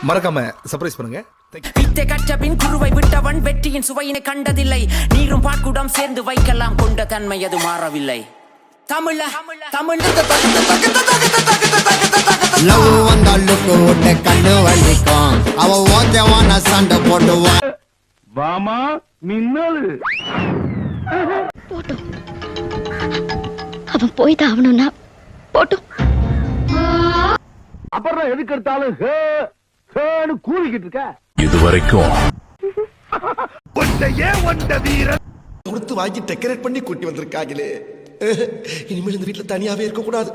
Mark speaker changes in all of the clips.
Speaker 1: மறக்காம சர்ப்ரைஸ் பண்ணுங்க.
Speaker 2: வித்தை கற்ற பின் குருவை விட்டவன் வெற்றியின் சுவையினை கண்டதில்லை. நீரும் பாட்குடம் சேர்ந்து வைக்கலாம் கொண்ட தன்மை அது மாறவில்லை. தமிழ தமிழ்
Speaker 3: லவ் வந்தாலுக்கு ஓட்ட கண்ணு வலிக்கும். அவ ஓகேவான சண்டை போடுவா.
Speaker 4: வாமா மின்னல்
Speaker 5: போட்டும் அவன் போய்தான் ஆகணும்னா போட்டும்.
Speaker 4: அப்புறம் எதுக்கு எடுத்தாலும் கூறிக்கிட்டு இருக்க.
Speaker 6: இதுவரைக்கும்
Speaker 1: கொடுத்து வாங்கி டெக்கரேட் பண்ணி கூட்டி வந்திருக்காங்களே. இனிமேல் இந்த வீட்டுல தனியாவே இருக்க கூடாது.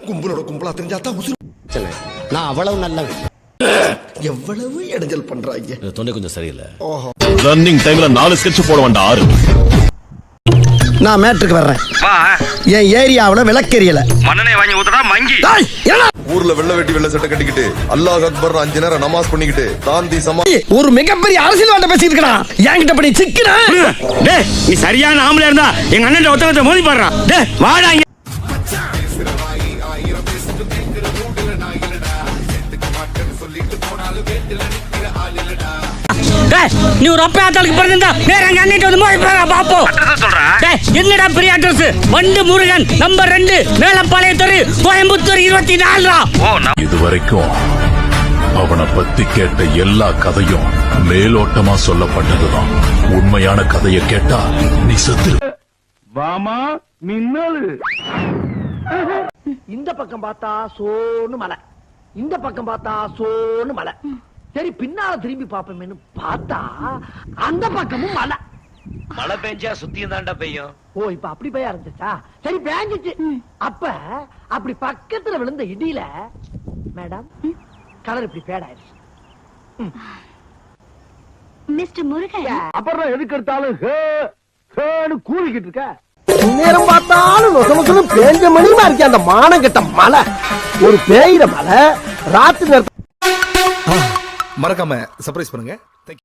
Speaker 1: கும்பலோட கும்பலா தெரிஞ்சாதான் உசுறு.
Speaker 3: நான் அவ்வளவு நல்லவன்.
Speaker 1: எவ்வளவு இடைஞ்சல் பண்றாங்க.
Speaker 6: தொண்டை கொஞ்சம் சரியில்லை.
Speaker 7: ரன்னிங் டைம்ல 4 ஸ்கெட்ச் போட வேண்டாம் 6.
Speaker 3: நான் மேட்ருக்கு வர்றேன். என் ஏரியாவுல விளக்கெரியல
Speaker 4: மண்ணனை வாங்கி ஊத்துறா மங்கி.
Speaker 8: ஊர்ல வெள்ள வெட்டி வெள்ள சட்டை கட்டிக்கிட்டு அல்லாஹ் அக்பர் 5 நேரம் நமாஸ் பண்ணிக்கிட்டு தாந்தி சமா
Speaker 3: ஒரு மிகப்பெரிய அரசியல்வாட்ட பேசிட்டு இருக்கான். என்கிட்ட படி சிக்கினா
Speaker 4: நீ சரியான ஆம்பளை இருந்தா எங்க அண்ணன் ஒருத்தவத்தை மோதி பாடுறான். வாடா.
Speaker 2: நீ ஒரு அப்பா ஆத்தாளுக்கு பிறந்திருந்தா வேற எங்க அண்ணிட்டு வந்து மோதி பாடுறா பாப்போம். என்னடா பெரிய அட்ரஸ்? வண்டு முருகன் நம்பர் 2 மேலப்பாளைய தெரு கோயம்புத்தூர் 24.
Speaker 6: இதுவரைக்கும் அவனை பத்தி கேட்ட எல்லா கதையும் மேலோட்டமா சொல்லப்பட்டதுதான். உண்மையான கதையை கேட்டா நீ செத்து.
Speaker 4: வாமா மின்னல்.
Speaker 9: இந்த பக்கம் பார்த்தா சோன்னு மலை, இந்த பக்கம் பார்த்தா சோன்னு மலை. சரி பின்னால திரும்பி பாப்போமேன்னு பார்த்தா அந்த பக்கமும் மலை.
Speaker 4: மழை பெஞ்சா சுத்தியும் தாண்டா பெய்யும்.
Speaker 9: ஓ இப்ப அப்படி பெய்ய ஆரம்பிச்சா? சரி பேஞ்சிச்சு. அப்ப அப்படி பக்கத்துல விழுந்த இடியில மேடம் கலர் இப்படி ஃபேட் ஆயிடுச்சு.
Speaker 5: மிஸ்டர் முருகன்
Speaker 4: அப்புறம் எதுக்கு எடுத்தாலும் கூறிக்கிட்டு இருக்க.
Speaker 9: நேரம் பார்த்தாலும் நொசமொசலும் பேஞ்ச மணிமா இருக்கே அந்த மானங்கட்ட மலை. ஒரு பேயிற மலை ராத்திரி நேரத்துல.
Speaker 1: மறக்காம சர்ப்ரைஸ் பண்ணுங்க.